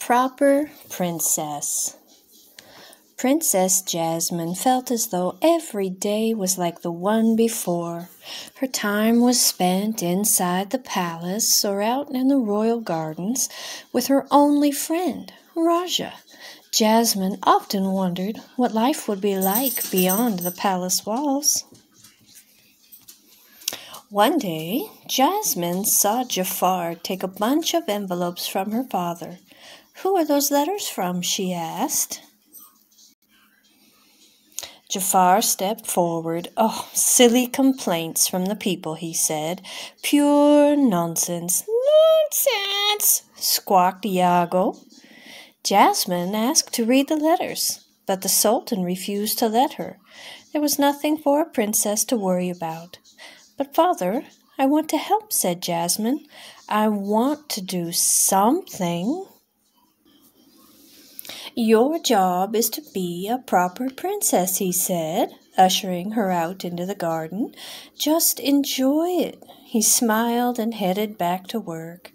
Proper Princess. Princess Jasmine felt as though every day was like the one before. Her time was spent inside the palace or out in the royal gardens with her only friend, Raja. Jasmine often wondered what life would be like beyond the palace walls. One day, Jasmine saw Jafar take a bunch of envelopes from her father. "Who are those letters from?" she asked. Jafar stepped forward. "Oh, silly complaints from the people," he said. "Pure nonsense." "Nonsense!" squawked Iago. Jasmine asked to read the letters, but the Sultan refused to let her. There was nothing for a princess to worry about. "But, Father, I want to help," said Jasmine. "I want to do something." "Your job is to be a proper princess," he said, ushering her out into the garden. "Just enjoy it." He smiled and headed back to work.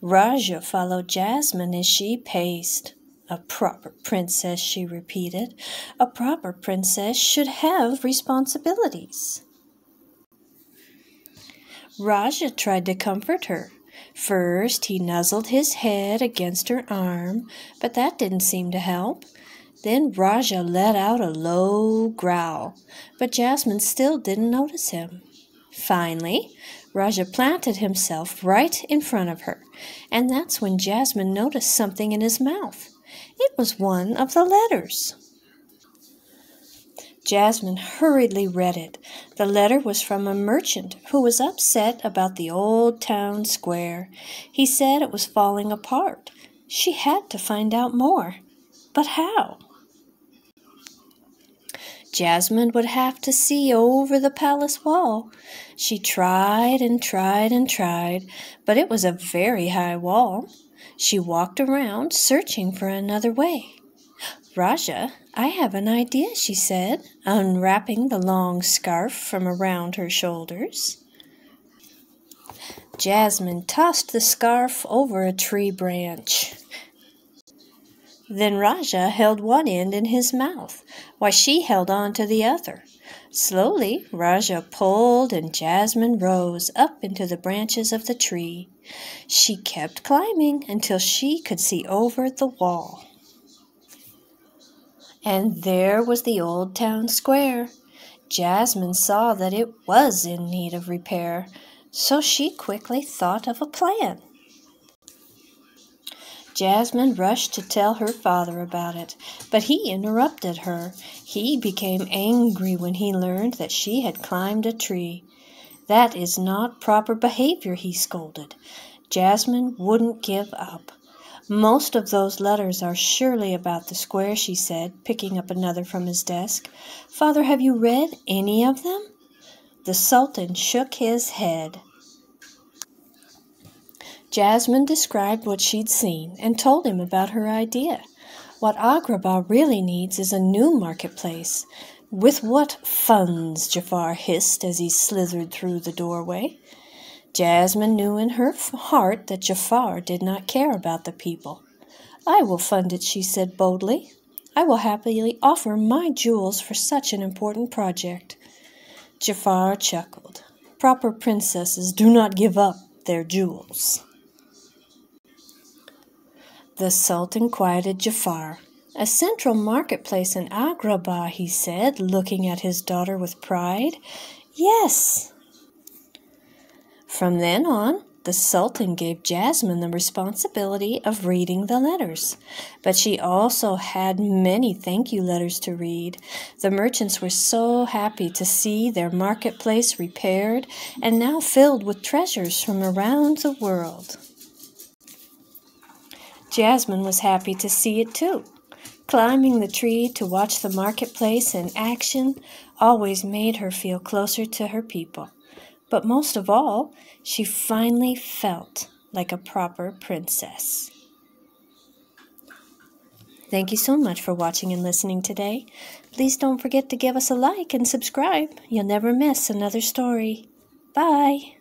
Raja followed Jasmine as she paced. "A proper princess," she repeated. "A proper princess should have responsibilities." Raja tried to comfort her. First, he nuzzled his head against her arm, but that didn't seem to help. Then Raja let out a low growl, but Jasmine still didn't notice him. Finally, Raja planted himself right in front of her, and that's when Jasmine noticed something in his mouth. It was one of the letters. Jasmine hurriedly read it. The letter was from a merchant who was upset about the old town square. He said it was falling apart. She had to find out more. But how? Jasmine would have to see over the palace wall. She tried and tried and tried, but it was a very high wall. She walked around, searching for another way. "Raja, I have an idea," she said, unwrapping the long scarf from around her shoulders. Jasmine tossed the scarf over a tree branch. Then Raja held one end in his mouth, while she held on to the other. Slowly, Raja pulled and Jasmine rose up into the branches of the tree. She kept climbing until she could see over the wall. And there was the old town square. Jasmine saw that it was in need of repair, so she quickly thought of a plan. Jasmine rushed to tell her father about it, but he interrupted her. He became angry when he learned that she had climbed a tree. "That is not proper behavior," he scolded. Jasmine wouldn't give up. "Most of those letters are surely about the square," she said, picking up another from his desk. "Father, have you read any of them?" The Sultan shook his head. Jasmine described what she'd seen and told him about her idea. "What Agrabah really needs is a new marketplace." "With what funds?" Jafar hissed as he slithered through the doorway. Jasmine knew in her heart that Jafar did not care about the people. "I will fund it," she said boldly. "I will happily offer my jewels for such an important project." Jafar chuckled. "Proper princesses do not give up their jewels." The Sultan quieted Jafar. "A central marketplace in Agrabah," he said, looking at his daughter with pride. "Yes." From then on, the Sultan gave Jasmine the responsibility of reading the letters, but she also had many thank you letters to read. The merchants were so happy to see their marketplace repaired and now filled with treasures from around the world. Jasmine was happy to see it too. Climbing the tree to watch the marketplace in action always made her feel closer to her people. But most of all, she finally felt like a proper princess. Thank you so much for watching and listening today. Please don't forget to give us a like and subscribe. You'll never miss another story. Bye.